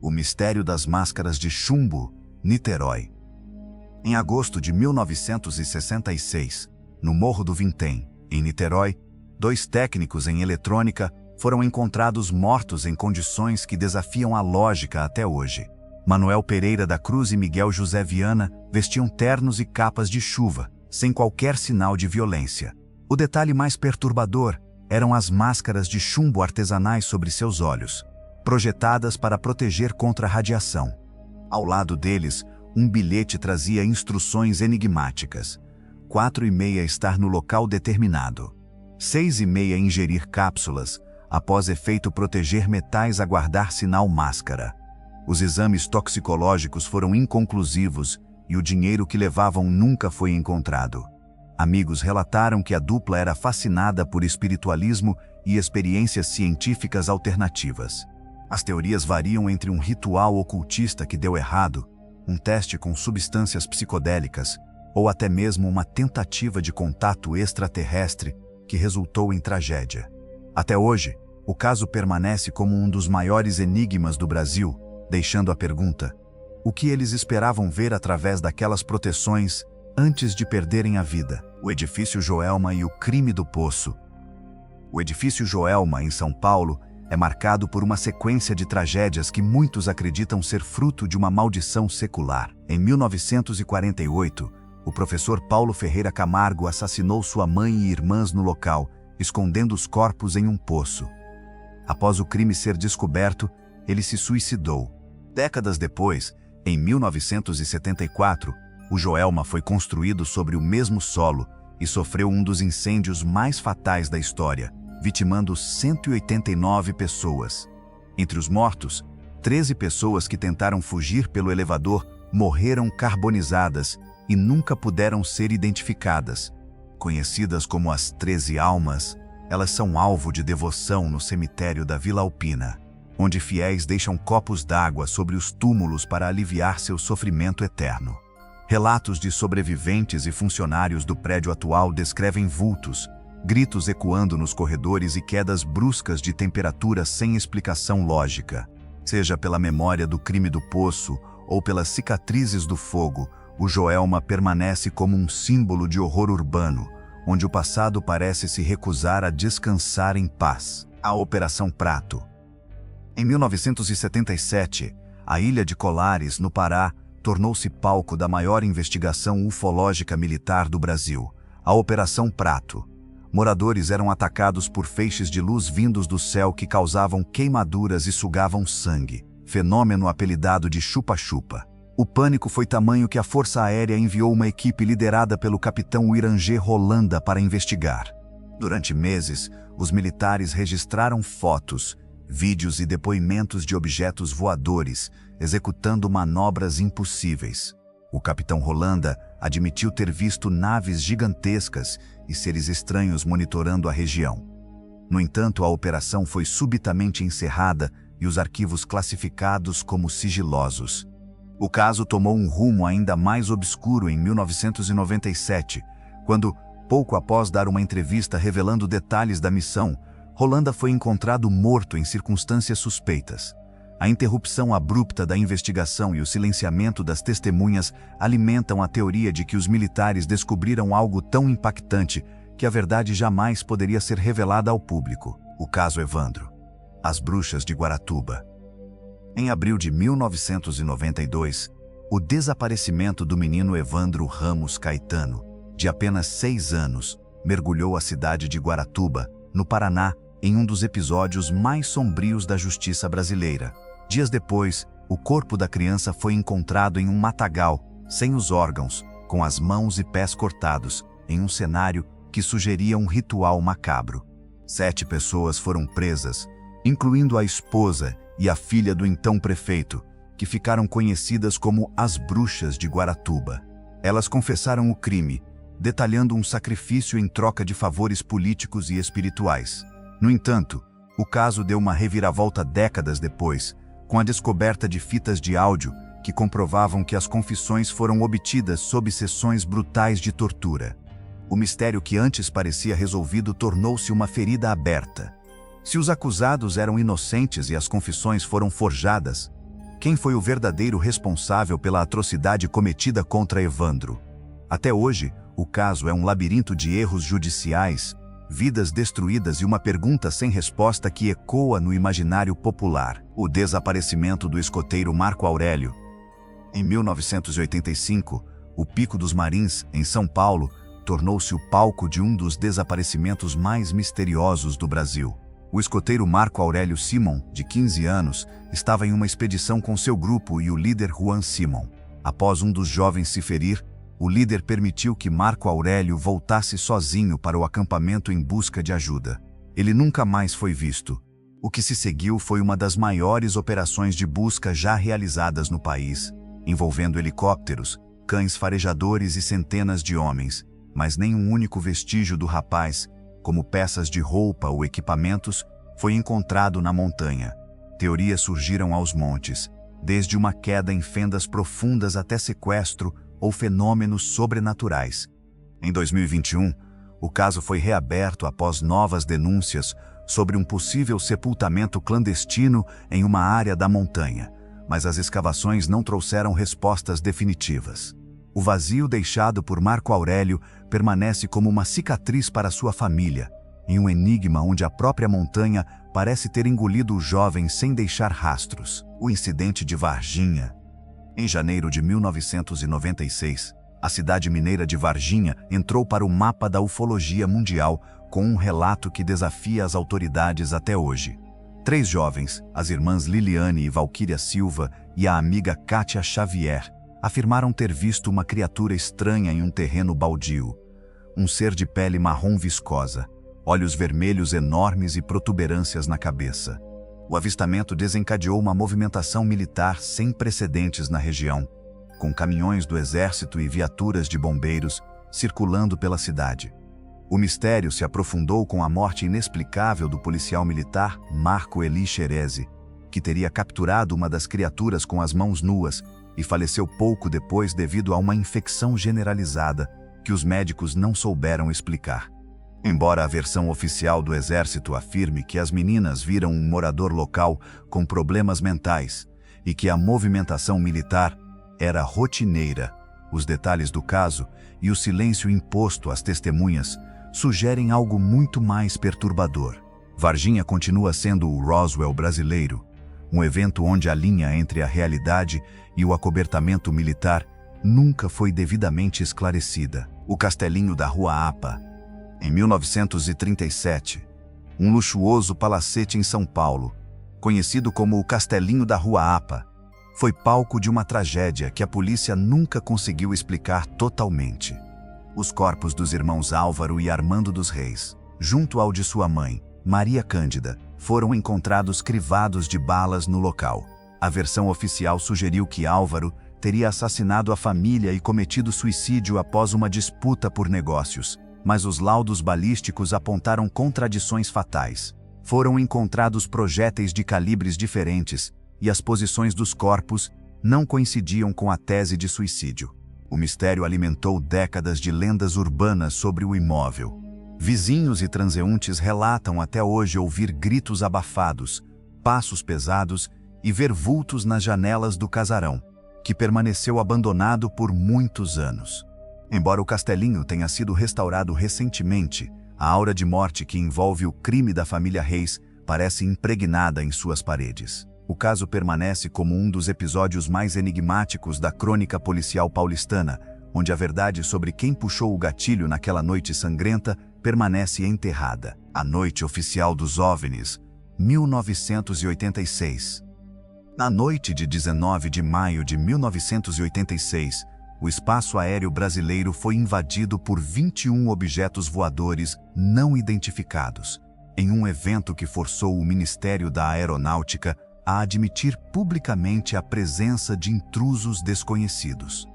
O mistério das máscaras de chumbo, Niterói. Em agosto de 1966, no Morro do Vintém, em Niterói, 2 técnicos em eletrônica foram encontrados mortos em condições que desafiam a lógica até hoje. Manuel Pereira da Cruz e Miguel José Viana vestiam ternos e capas de chuva, sem qualquer sinal de violência. O detalhe mais perturbador eram as máscaras de chumbo artesanais sobre seus olhos, projetadas para proteger contra a radiação. Ao lado deles, um bilhete trazia instruções enigmáticas. 4h30 estar no local determinado. 6h30 ingerir cápsulas, após efeito proteger metais aguardar sinal máscara. Os exames toxicológicos foram inconclusivos e o dinheiro que levavam nunca foi encontrado. Amigos relataram que a dupla era fascinada por espiritualismo e experiências científicas alternativas. As teorias variam entre um ritual ocultista que deu errado, um teste com substâncias psicodélicas, ou até mesmo uma tentativa de contato extraterrestre que resultou em tragédia. Até hoje, o caso permanece como um dos maiores enigmas do Brasil, deixando a pergunta: o que eles esperavam ver através daquelas proteções antes de perderem a vida? O Edifício Joelma e o crime do poço. O Edifício Joelma, em São Paulo, é marcado por uma sequência de tragédias que muitos acreditam ser fruto de uma maldição secular. Em 1948, o professor Paulo Ferreira Camargo assassinou sua mãe e irmãs no local, escondendo os corpos em um poço. Após o crime ser descoberto, ele se suicidou. Décadas depois, em 1974, o Joelma foi construído sobre o mesmo solo e sofreu um dos incêndios mais fatais da história, vitimando 189 pessoas. Entre os mortos, 13 pessoas que tentaram fugir pelo elevador morreram carbonizadas e nunca puderam ser identificadas. Conhecidas como as 13 almas, elas são alvo de devoção no cemitério da Vila Alpina, onde fiéis deixam copos d'água sobre os túmulos para aliviar seu sofrimento eterno. Relatos de sobreviventes e funcionários do prédio atual descrevem vultos, gritos ecoando nos corredores e quedas bruscas de temperatura sem explicação lógica. Seja pela memória do crime do poço ou pelas cicatrizes do fogo, o Joelma permanece como um símbolo de horror urbano, onde o passado parece se recusar a descansar em paz. A Operação Prato. Em 1977, a ilha de Colares, no Pará, tornou-se palco da maior investigação ufológica militar do Brasil, a Operação Prato. Moradores eram atacados por feixes de luz vindos do céu que causavam queimaduras e sugavam sangue, fenômeno apelidado de chupa-chupa. O pânico foi tamanho que a Força Aérea enviou uma equipe liderada pelo capitão Irangê Rolanda para investigar. Durante meses, os militares registraram fotos, vídeos e depoimentos de objetos voadores, executando manobras impossíveis. O capitão Rolanda admitiu ter visto naves gigantescas e seres estranhos monitorando a região. No entanto, a operação foi subitamente encerrada e os arquivos classificados como sigilosos. O caso tomou um rumo ainda mais obscuro em 1997, quando, pouco após dar uma entrevista revelando detalhes da missão, Rolanda foi encontrado morto em circunstâncias suspeitas. A interrupção abrupta da investigação e o silenciamento das testemunhas alimentam a teoria de que os militares descobriram algo tão impactante que a verdade jamais poderia ser revelada ao público. O caso Evandro. As Bruxas de Guaratuba. Em abril de 1992, o desaparecimento do menino Evandro Ramos Caetano, de apenas 6 anos, mergulhou a cidade de Guaratuba, no Paraná, em um dos episódios mais sombrios da justiça brasileira. Dias depois, o corpo da criança foi encontrado em um matagal, sem os órgãos, com as mãos e pés cortados, em um cenário que sugeria um ritual macabro. 7 pessoas foram presas, incluindo a esposa e a filha do então prefeito, que ficaram conhecidas como as Bruxas de Guaratuba. Elas confessaram o crime, detalhando um sacrifício em troca de favores políticos e espirituais. No entanto, o caso deu uma reviravolta décadas depois, com a descoberta de fitas de áudio que comprovavam que as confissões foram obtidas sob sessões brutais de tortura. O mistério que antes parecia resolvido tornou-se uma ferida aberta. Se os acusados eram inocentes e as confissões foram forjadas, Quem foi o verdadeiro responsável pela atrocidade cometida contra Evandro? Até hoje, o caso é um labirinto de erros judiciais, vidas destruídas e uma pergunta sem resposta que ecoa no imaginário popular: o desaparecimento do escoteiro Marco Aurélio. Em 1985, o Pico dos Marins, em São Paulo, tornou-se o palco de um dos desaparecimentos mais misteriosos do Brasil. O escoteiro Marco Aurélio Simon, de 15 anos, estava em uma expedição com seu grupo e o líder Juan Simon. Após um dos jovens se ferir, o líder permitiu que Marco Aurélio voltasse sozinho para o acampamento em busca de ajuda. Ele nunca mais foi visto. O que se seguiu foi uma das maiores operações de busca já realizadas no país, envolvendo helicópteros, cães farejadores e centenas de homens, mas nenhum único vestígio do rapaz, como peças de roupa ou equipamentos, foi encontrado na montanha. Teorias surgiram aos montes, desde uma queda em fendas profundas até sequestro ou fenômenos sobrenaturais. Em 2021, o caso foi reaberto após novas denúncias sobre um possível sepultamento clandestino em uma área da montanha, mas as escavações não trouxeram respostas definitivas. O vazio deixado por Marco Aurélio permanece como uma cicatriz para sua família, em um enigma onde a própria montanha parece ter engolido o jovem sem deixar rastros. O incidente de Varginha. Em janeiro de 1996, a cidade mineira de Varginha entrou para o mapa da ufologia mundial com um relato que desafia as autoridades até hoje. 3 jovens, as irmãs Liliane e Valquíria Silva e a amiga Kátia Xavier, afirmaram ter visto uma criatura estranha em um terreno baldio. Um ser de pele marrom viscosa, olhos vermelhos enormes e protuberâncias na cabeça. O avistamento desencadeou uma movimentação militar sem precedentes na região, com caminhões do exército e viaturas de bombeiros circulando pela cidade. O mistério se aprofundou com a morte inexplicável do policial militar Marco Eli Xerezi, que teria capturado uma das criaturas com as mãos nuas e faleceu pouco depois devido a uma infecção generalizada que os médicos não souberam explicar. Embora a versão oficial do Exército afirme que as meninas viram um morador local com problemas mentais e que a movimentação militar era rotineira, os detalhes do caso e o silêncio imposto às testemunhas sugerem algo muito mais perturbador. Varginha continua sendo o Roswell brasileiro, um evento onde a linha entre a realidade e o acobertamento militar nunca foi devidamente esclarecida. O Castelinho da Rua Apa. Em 1937, um luxuoso palacete em São Paulo, conhecido como o Castelinho da Rua Apa, foi palco de uma tragédia que a polícia nunca conseguiu explicar totalmente. Os corpos dos irmãos Álvaro e Armando dos Reis, junto ao de sua mãe, Maria Cândida, foram encontrados crivados de balas no local. A versão oficial sugeriu que Álvaro teria assassinado a família e cometido suicídio após uma disputa por negócios, mas os laudos balísticos apontaram contradições fatais. Foram encontrados projéteis de calibres diferentes e as posições dos corpos não coincidiam com a tese de suicídio. O mistério alimentou décadas de lendas urbanas sobre o imóvel. Vizinhos e transeuntes relatam até hoje ouvir gritos abafados, passos pesados e ver vultos nas janelas do casarão, que permaneceu abandonado por muitos anos. Embora o castelinho tenha sido restaurado recentemente, a aura de morte que envolve o crime da família Reis parece impregnada em suas paredes. O caso permanece como um dos episódios mais enigmáticos da crônica policial paulistana, onde a verdade sobre quem puxou o gatilho naquela noite sangrenta permanece enterrada. A Noite Oficial dos OVNIs, 1986. Na noite de 19 de maio de 1986, o espaço aéreo brasileiro foi invadido por 21 objetos voadores não identificados, em um evento que forçou o Ministério da Aeronáutica a admitir publicamente a presença de intrusos desconhecidos.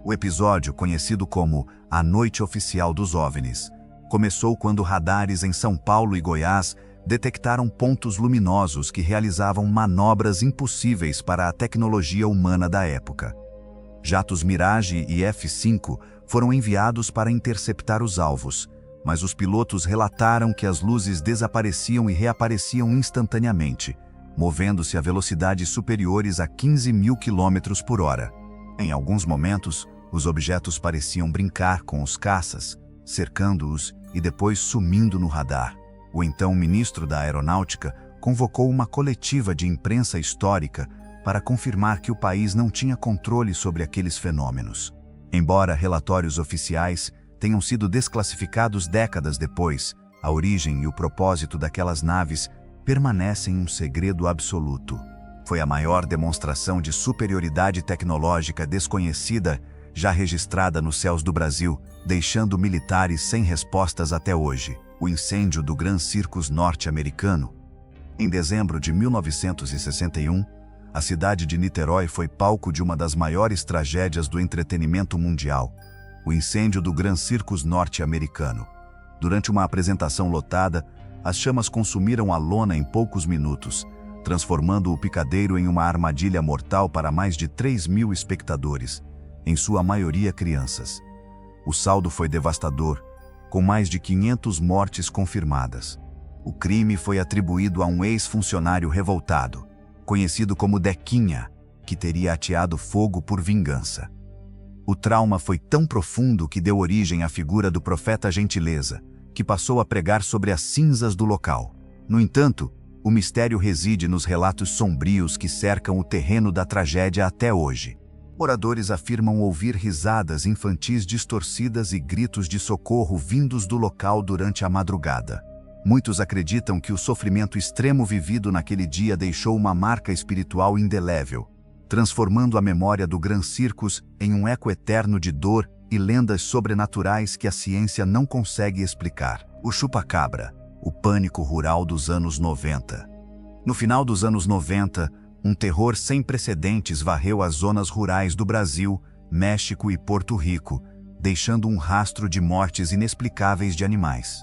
O episódio, conhecido como A Noite Oficial dos OVNIs, começou quando radares em São Paulo e Goiás detectaram pontos luminosos que realizavam manobras impossíveis para a tecnologia humana da época. Jatos Mirage e F-5 foram enviados para interceptar os alvos, mas os pilotos relataram que as luzes desapareciam e reapareciam instantaneamente, movendo-se a velocidades superiores a 15.000 km/h. Em alguns momentos, os objetos pareciam brincar com os caças, cercando-os e depois sumindo no radar. O então ministro da Aeronáutica convocou uma coletiva de imprensa histórica para confirmar que o país não tinha controle sobre aqueles fenômenos. Embora relatórios oficiais tenham sido desclassificados décadas depois, a origem e o propósito daquelas naves permanecem um segredo absoluto. Foi a maior demonstração de superioridade tecnológica desconhecida já registrada nos céus do Brasil, deixando militares sem respostas até hoje. O incêndio do Gran Circus norte-americano. Em dezembro de 1961, a cidade de Niterói foi palco de uma das maiores tragédias do entretenimento mundial, o incêndio do Gran Circus norte-americano. Durante uma apresentação lotada, as chamas consumiram a lona em poucos minutos, transformando o picadeiro em uma armadilha mortal para mais de 3.000 espectadores, em sua maioria crianças. O saldo foi devastador, com mais de 500 mortes confirmadas. O crime foi atribuído a um ex-funcionário revoltado, conhecido como Dequinha, que teria ateado fogo por vingança. O trauma foi tão profundo que deu origem à figura do profeta Gentileza, que passou a pregar sobre as cinzas do local. No entanto, o mistério reside nos relatos sombrios que cercam o terreno da tragédia até hoje. Moradores afirmam ouvir risadas infantis distorcidas e gritos de socorro vindos do local durante a madrugada. Muitos acreditam que o sofrimento extremo vivido naquele dia deixou uma marca espiritual indelével, transformando a memória do Gran Circus em um eco eterno de dor e lendas sobrenaturais que a ciência não consegue explicar. O chupa-cabra, o pânico rural dos anos 90. No final dos anos 90, um terror sem precedentes varreu as zonas rurais do Brasil, México e Porto Rico, deixando um rastro de mortes inexplicáveis de animais.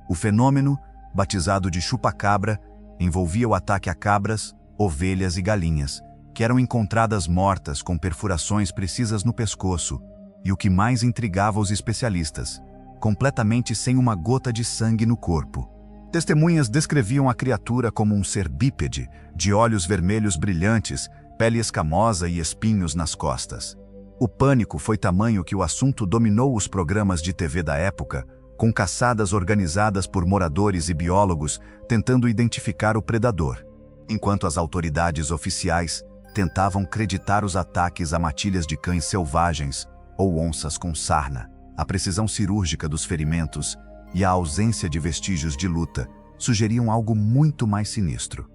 O fenômeno, batizado de chupa-cabra, envolvia o ataque a cabras, ovelhas e galinhas, que eram encontradas mortas com perfurações precisas no pescoço, e o que mais intrigava os especialistas, completamente sem uma gota de sangue no corpo. Testemunhas descreviam a criatura como um ser bípede, de olhos vermelhos brilhantes, pele escamosa e espinhos nas costas. O pânico foi tamanho que o assunto dominou os programas de TV da época, com caçadas organizadas por moradores e biólogos tentando identificar o predador, enquanto as autoridades oficiais tentavam creditar os ataques a matilhas de cães selvagens ou onças com sarna. A precisão cirúrgica dos ferimentos e a ausência de vestígios de luta sugeriam algo muito mais sinistro.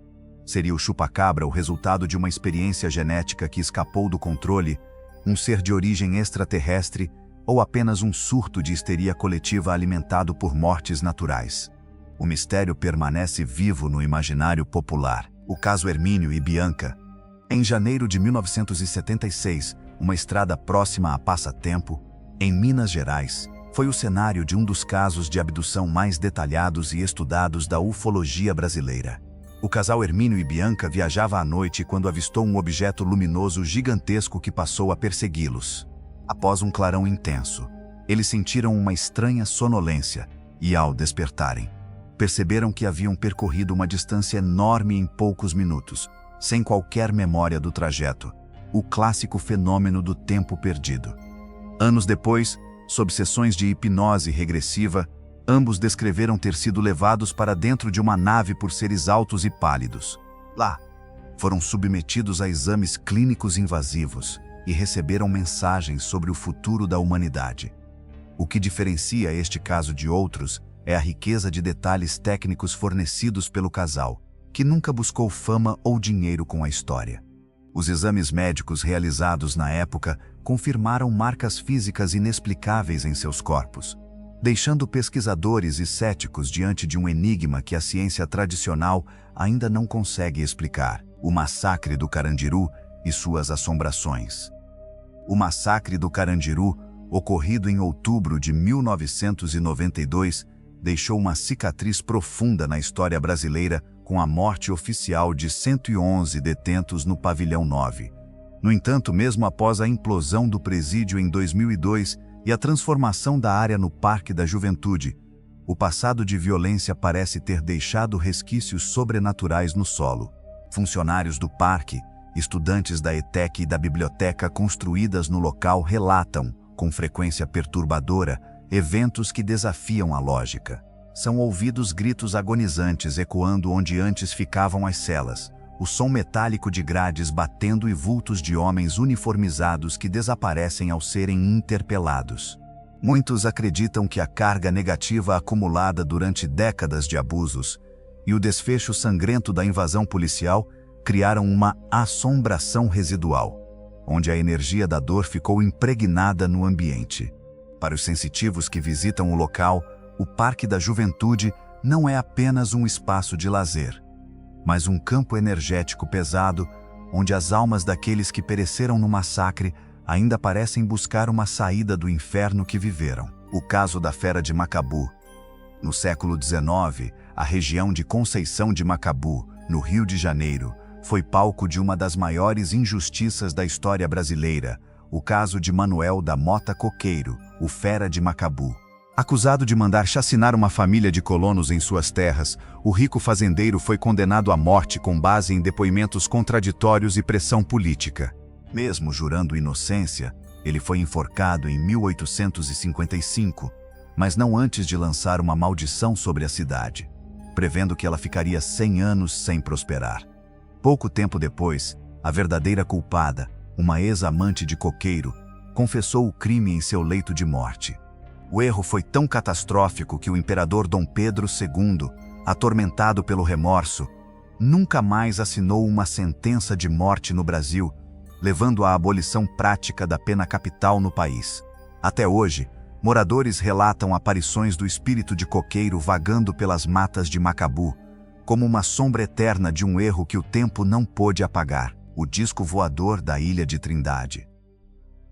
Seria o chupa-cabra o resultado de uma experiência genética que escapou do controle, um ser de origem extraterrestre ou apenas um surto de histeria coletiva alimentado por mortes naturais? O mistério permanece vivo no imaginário popular. O caso Hermínio e Bianca. Em janeiro de 1976, uma estrada próxima a Passa Tempo, em Minas Gerais, foi o cenário de um dos casos de abdução mais detalhados e estudados da ufologia brasileira. O casal Hermínio e Bianca viajava à noite quando avistou um objeto luminoso gigantesco que passou a persegui-los. Após um clarão intenso, eles sentiram uma estranha sonolência e, ao despertarem, perceberam que haviam percorrido uma distância enorme em poucos minutos, sem qualquer memória do trajeto, o clássico fenômeno do tempo perdido. Anos depois, sob sessões de hipnose regressiva, ambos descreveram ter sido levados para dentro de uma nave por seres altos e pálidos. Lá, foram submetidos a exames clínicos invasivos e receberam mensagens sobre o futuro da humanidade. O que diferencia este caso de outros é a riqueza de detalhes técnicos fornecidos pelo casal, que nunca buscou fama ou dinheiro com a história. Os exames médicos realizados na época confirmaram marcas físicas inexplicáveis em seus corpos, deixando pesquisadores e céticos diante de um enigma que a ciência tradicional ainda não consegue explicar: o massacre do Carandiru e suas assombrações. O massacre do Carandiru, ocorrido em outubro de 1992, deixou uma cicatriz profunda na história brasileira com a morte oficial de 111 detentos no Pavilhão 9. No entanto, mesmo após a implosão do presídio em 2002 e a transformação da área no Parque da Juventude, o passado de violência parece ter deixado resquícios sobrenaturais no solo. Funcionários do parque, estudantes da ETEC e da biblioteca construídas no local relatam, com frequência perturbadora, eventos que desafiam a lógica. São ouvidos gritos agonizantes ecoando onde antes ficavam as celas, o som metálico de grades batendo e vultos de homens uniformizados que desaparecem ao serem interpelados. Muitos acreditam que a carga negativa acumulada durante décadas de abusos e o desfecho sangrento da invasão policial criaram uma assombração residual, onde a energia da dor ficou impregnada no ambiente. Para os sensitivos que visitam o local, o Parque da Juventude não é apenas um espaço de lazer, mas um campo energético pesado, onde as almas daqueles que pereceram no massacre ainda parecem buscar uma saída do inferno que viveram. O caso da Fera de Macabu. No século XIX, a região de Conceição de Macabu, no Rio de Janeiro, foi palco de uma das maiores injustiças da história brasileira, o caso de Manuel da Mota Coqueiro, o Fera de Macabu. Acusado de mandar chacinar uma família de colonos em suas terras, o rico fazendeiro foi condenado à morte com base em depoimentos contraditórios e pressão política. Mesmo jurando inocência, ele foi enforcado em 1855, mas não antes de lançar uma maldição sobre a cidade, prevendo que ela ficaria 100 anos sem prosperar. Pouco tempo depois, a verdadeira culpada, uma ex-amante de Coqueiro, confessou o crime em seu leito de morte. O erro foi tão catastrófico que o imperador Dom Pedro II, atormentado pelo remorso, nunca mais assinou uma sentença de morte no Brasil, levando à abolição prática da pena capital no país. Até hoje, moradores relatam aparições do espírito de Coqueiro vagando pelas matas de Macabu, como uma sombra eterna de um erro que o tempo não pôde apagar, o disco voador da Ilha de Trindade.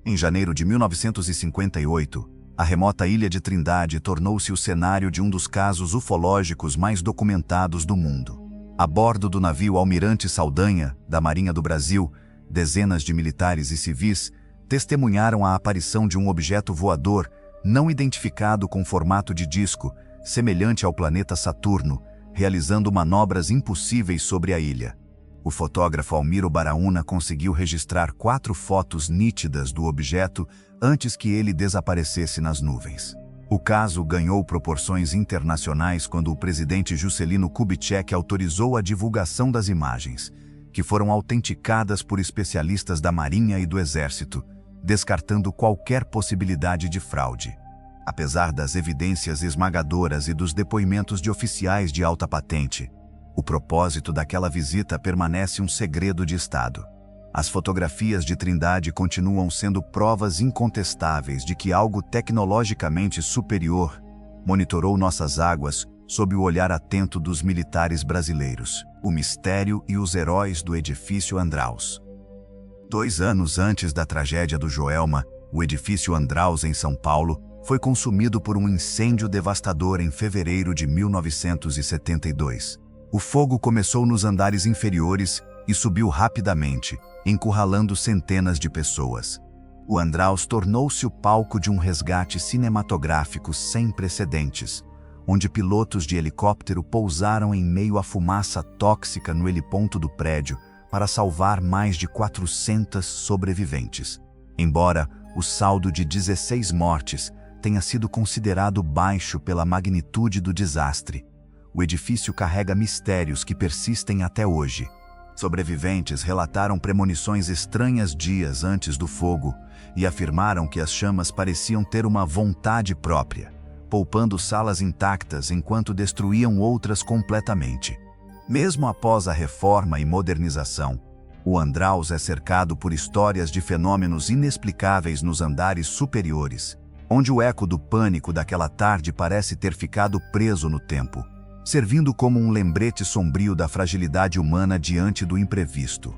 Em janeiro de 1958, a remota Ilha de Trindade tornou-se o cenário de um dos casos ufológicos mais documentados do mundo. A bordo do navio Almirante Saldanha, da Marinha do Brasil, dezenas de militares e civis testemunharam a aparição de um objeto voador não identificado com formato de disco, semelhante ao planeta Saturno, realizando manobras impossíveis sobre a ilha. O fotógrafo Almiro Baraúna conseguiu registrar 4 fotos nítidas do objeto antes que ele desaparecesse nas nuvens. O caso ganhou proporções internacionais quando o presidente Juscelino Kubitschek autorizou a divulgação das imagens, que foram autenticadas por especialistas da Marinha e do Exército, descartando qualquer possibilidade de fraude. Apesar das evidências esmagadoras e dos depoimentos de oficiais de alta patente, o propósito daquela visita permanece um segredo de Estado. As fotografias de Trindade continuam sendo provas incontestáveis de que algo tecnologicamente superior monitorou nossas águas sob o olhar atento dos militares brasileiros. O mistério e os heróis do edifício Andraus. 2 anos antes da tragédia do Joelma, o edifício Andraus, em São Paulo, foi consumido por um incêndio devastador em fevereiro de 1972. O fogo começou nos andares inferiores e subiu rapidamente, encurralando centenas de pessoas. O Andraus tornou-se o palco de um resgate cinematográfico sem precedentes, onde pilotos de helicóptero pousaram em meio à fumaça tóxica no heliponto do prédio para salvar mais de 400 sobreviventes. Embora o saldo de 16 mortes tenha sido considerado baixo pela magnitude do desastre, o edifício carrega mistérios que persistem até hoje. Sobreviventes relataram premonições estranhas dias antes do fogo e afirmaram que as chamas pareciam ter uma vontade própria, poupando salas intactas enquanto destruíam outras completamente. Mesmo após a reforma e modernização, o Andraus é cercado por histórias de fenômenos inexplicáveis nos andares superiores, onde o eco do pânico daquela tarde parece ter ficado preso no tempo, servindo como um lembrete sombrio da fragilidade humana diante do imprevisto.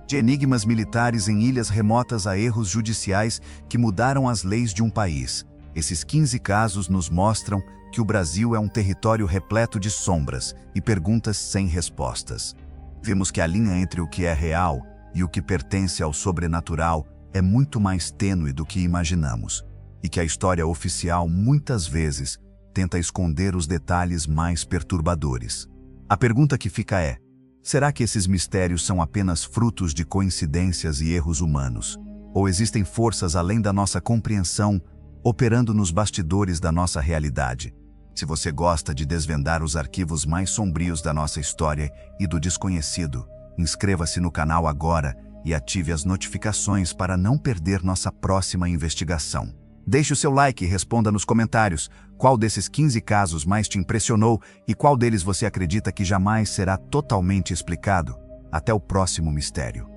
De enigmas militares em ilhas remotas a erros judiciais que mudaram as leis de um país, esses 15 casos nos mostram que o Brasil é um território repleto de sombras e perguntas sem respostas. Vimos que a linha entre o que é real e o que pertence ao sobrenatural é muito mais tênue do que imaginamos, e que a história oficial muitas vezes tenta esconder os detalhes mais perturbadores. A pergunta que fica é: Será que esses mistérios são apenas frutos de coincidências e erros humanos? Ou existem forças além da nossa compreensão, operando nos bastidores da nossa realidade? Se você gosta de desvendar os arquivos mais sombrios da nossa história e do desconhecido, inscreva-se no canal agora e ative as notificações para não perder nossa próxima investigação. Deixe o seu like e responda nos comentários qual desses 15 casos mais te impressionou e qual deles você acredita que jamais será totalmente explicado. Até o próximo mistério.